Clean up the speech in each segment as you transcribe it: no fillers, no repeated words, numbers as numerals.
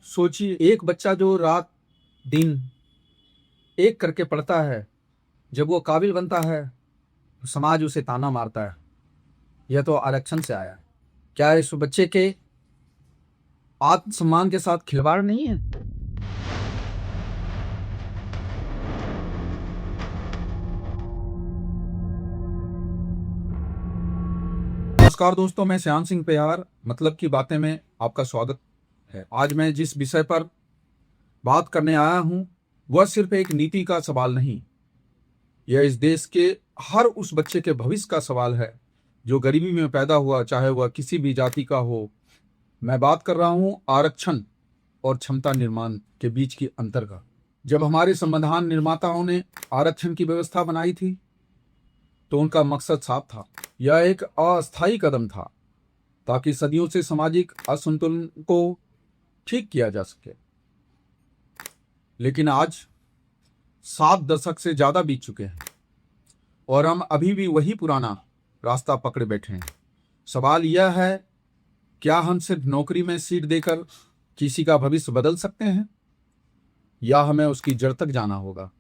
सोचिए, एक बच्चा जो रात दिन एक करके पढ़ता है, जब वो काबिल बनता है तो समाज उसे ताना मारता है, यह तो आरक्षण से आया है। क्या इस बच्चे के आत्मसम्मान के साथ खिलवाड़ नहीं है? नमस्कार दोस्तों, मैं श्याम सिंह पेहार मतलब की बातें में आपका स्वागत है। आज मैं जिस विषय पर बात करने आया हूं वह सिर्फ एक नीति का सवाल नहीं, यह इस देश के हर उस बच्चे के भविष्य का सवाल है जो गरीबी में पैदा हुआ, चाहे वह किसी भी जाति का हो। मैं बात कर रहा हूं आरक्षण और क्षमता निर्माण के बीच की अंतर का। जब हमारे संविधान निर्माताओं ने आरक्षण की व्यवस्था बनाई थी तो उनका मकसद साफ था। यह एक अस्थायी कदम था ताकि सदियों से सामाजिक असंतुलन को ठीक किया जा सके। लेकिन आज 7 दशक से ज्यादा बीत चुके हैं और हम अभी भी वही पुराना रास्ता पकड़े बैठे हैं। सवाल यह है, क्या हम सिर्फ नौकरी में सीट देकर किसी का भविष्य बदल सकते हैं, या हमें उसकी जड़ तक जाना होगा,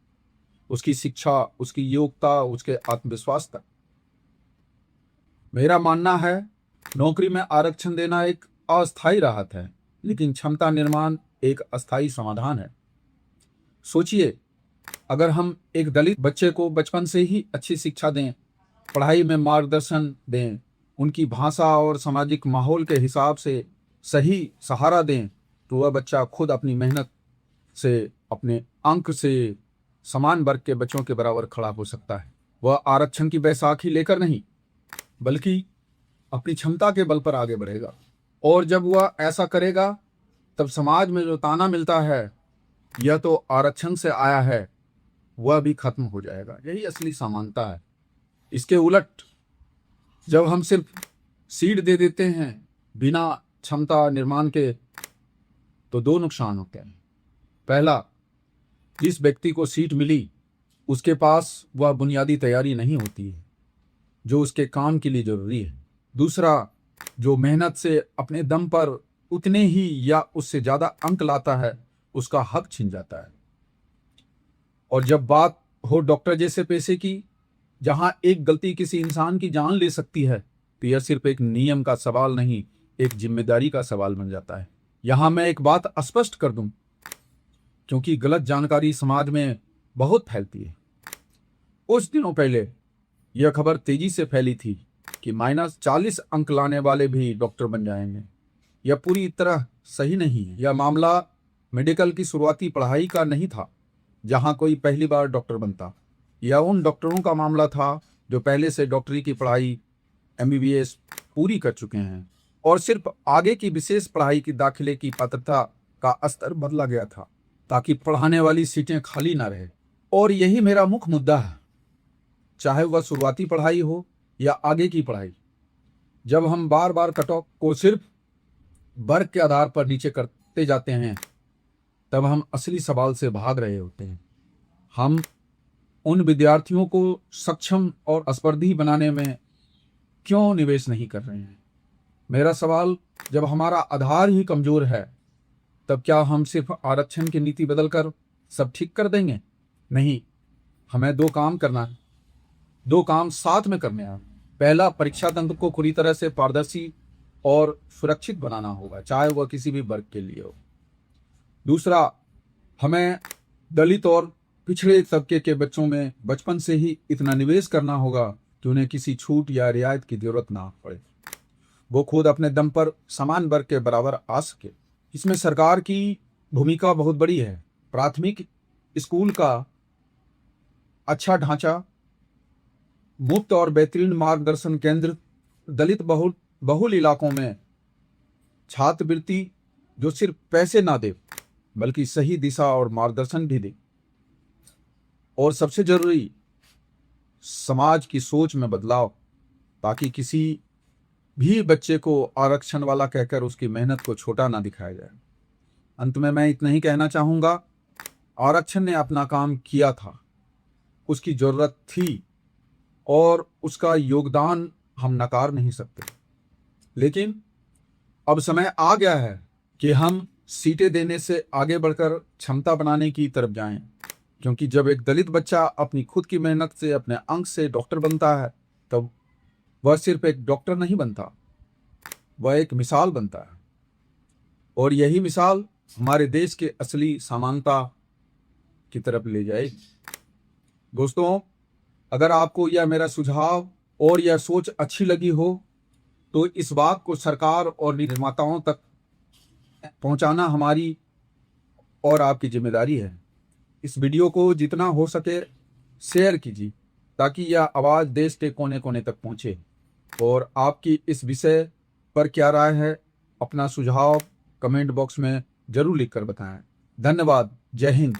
उसकी शिक्षा, उसकी योग्यता, उसके आत्मविश्वास तक। मेरा मानना है नौकरी में आरक्षण देना एक अस्थायी राहत है, लेकिन क्षमता निर्माण एक अस्थायी समाधान है। सोचिए, अगर हम एक दलित बच्चे को बचपन से ही अच्छी शिक्षा दें, पढ़ाई में मार्गदर्शन दें, उनकी भाषा और सामाजिक माहौल के हिसाब से सही सहारा दें, तो वह बच्चा खुद अपनी मेहनत से, अपने अंक से समान वर्ग के बच्चों के बराबर खड़ा हो सकता है। वह आरक्षण की बैसाखी लेकर नहीं, बल्कि अपनी क्षमता के बल पर आगे बढ़ेगा। और जब वह ऐसा करेगा तब समाज में जो ताना मिलता है यह तो आरक्षण से आया है, वह भी खत्म हो जाएगा। यही असली समानता है। इसके उलट जब हम सिर्फ सीट दे देते हैं बिना क्षमता निर्माण के, तो 2 नुकसान होते हैं। पहला, जिस व्यक्ति को सीट मिली उसके पास वह बुनियादी तैयारी नहीं होती है जो उसके काम के लिए जरूरी है। दूसरा, जो मेहनत से अपने दम पर उतने ही या उससे ज्यादा अंक लाता है, उसका हक छिन जाता है। और जब बात हो डॉक्टर जैसे पेशे की, जहां एक गलती किसी इंसान की जान ले सकती है, तो यह सिर्फ एक नियम का सवाल नहीं, एक जिम्मेदारी का सवाल बन जाता है। यहां मैं एक बात स्पष्ट कर दूं, क्योंकि गलत जानकारी समाज में बहुत फैलती है। कुछ दिनों पहले यह खबर तेजी से फैली थी कि -40 अंक लाने वाले भी डॉक्टर बन जाएंगे। यह पूरी तरह सही नहीं है। यह मामला मेडिकल की शुरुआती पढ़ाई का नहीं था जहां कोई पहली बार डॉक्टर बनता। यह उन डॉक्टरों का मामला था जो पहले से डॉक्टरी की पढ़ाई MBBS पूरी कर चुके हैं, और सिर्फ आगे की विशेष पढ़ाई की दाखिले की पात्रता का स्तर बदला गया था ताकि पढ़ाने वाली सीटें खाली ना रहे। और यही मेरा मुख्य मुद्दा है, चाहे वह शुरुआती पढ़ाई हो या आगे की पढ़ाई। जब हम बार बार कट ऑफ को सिर्फ वर्ग के आधार पर नीचे करते जाते हैं, तब हम असली सवाल से भाग रहे होते हैं। हम उन विद्यार्थियों को सक्षम और स्पर्धी बनाने में क्यों निवेश नहीं कर रहे हैं? मेरा सवाल, जब हमारा आधार ही कमजोर है, तब क्या हम सिर्फ आरक्षण की नीति बदलकर सब ठीक कर देंगे? नहीं, हमें 2 काम करना है, 2 काम साथ में करने हैं। पहला, परीक्षा तंत्र को पूरी तरह से पारदर्शी और सुरक्षित बनाना होगा, चाहे वह किसी भी वर्ग के लिए हो। दूसरा, हमें दलित और पिछड़े तबके के बच्चों में बचपन से ही इतना निवेश करना होगा कि उन्हें किसी छूट या रियायत की जरूरत ना पड़े, वो खुद अपने दम पर समान वर्ग के बराबर आ सके। इसमें सरकार की भूमिका बहुत बड़ी है। प्राथमिक स्कूल का अच्छा ढांचा, मुफ्त और बेहतरीन मार्गदर्शन केंद्र, दलित बहुल इलाकों में छात्रवृत्ति जो सिर्फ पैसे ना दे बल्कि सही दिशा और मार्गदर्शन भी दे, और सबसे जरूरी, समाज की सोच में बदलाव, ताकि किसी भी बच्चे को आरक्षण वाला कहकर उसकी मेहनत को छोटा ना दिखाया जाए। अंत में मैं इतना ही कहना चाहूंगा, आरक्षण ने अपना काम किया था, उसकी जरूरत थी और उसका योगदान हम नकार नहीं सकते। लेकिन अब समय आ गया है कि हम सीटें देने से आगे बढ़कर क्षमता बनाने की तरफ जाएं, क्योंकि जब एक दलित बच्चा अपनी खुद की मेहनत से अपने अंक से डॉक्टर बनता है तब वह सिर्फ एक डॉक्टर नहीं बनता, वह एक मिसाल बनता है। और यही मिसाल हमारे देश के असली समानता की तरफ ले जाएगी। दोस्तों, अगर आपको यह मेरा सुझाव और यह सोच अच्छी लगी हो तो इस बात को सरकार और निर्माताओं तक पहुंचाना हमारी और आपकी जिम्मेदारी है। इस वीडियो को जितना हो सके शेयर कीजिए ताकि यह आवाज़ देश के कोने कोने तक पहुंचे। और आपकी इस विषय पर क्या राय है, अपना सुझाव कमेंट बॉक्स में जरूर लिखकर बताएं। धन्यवाद। जय हिंद।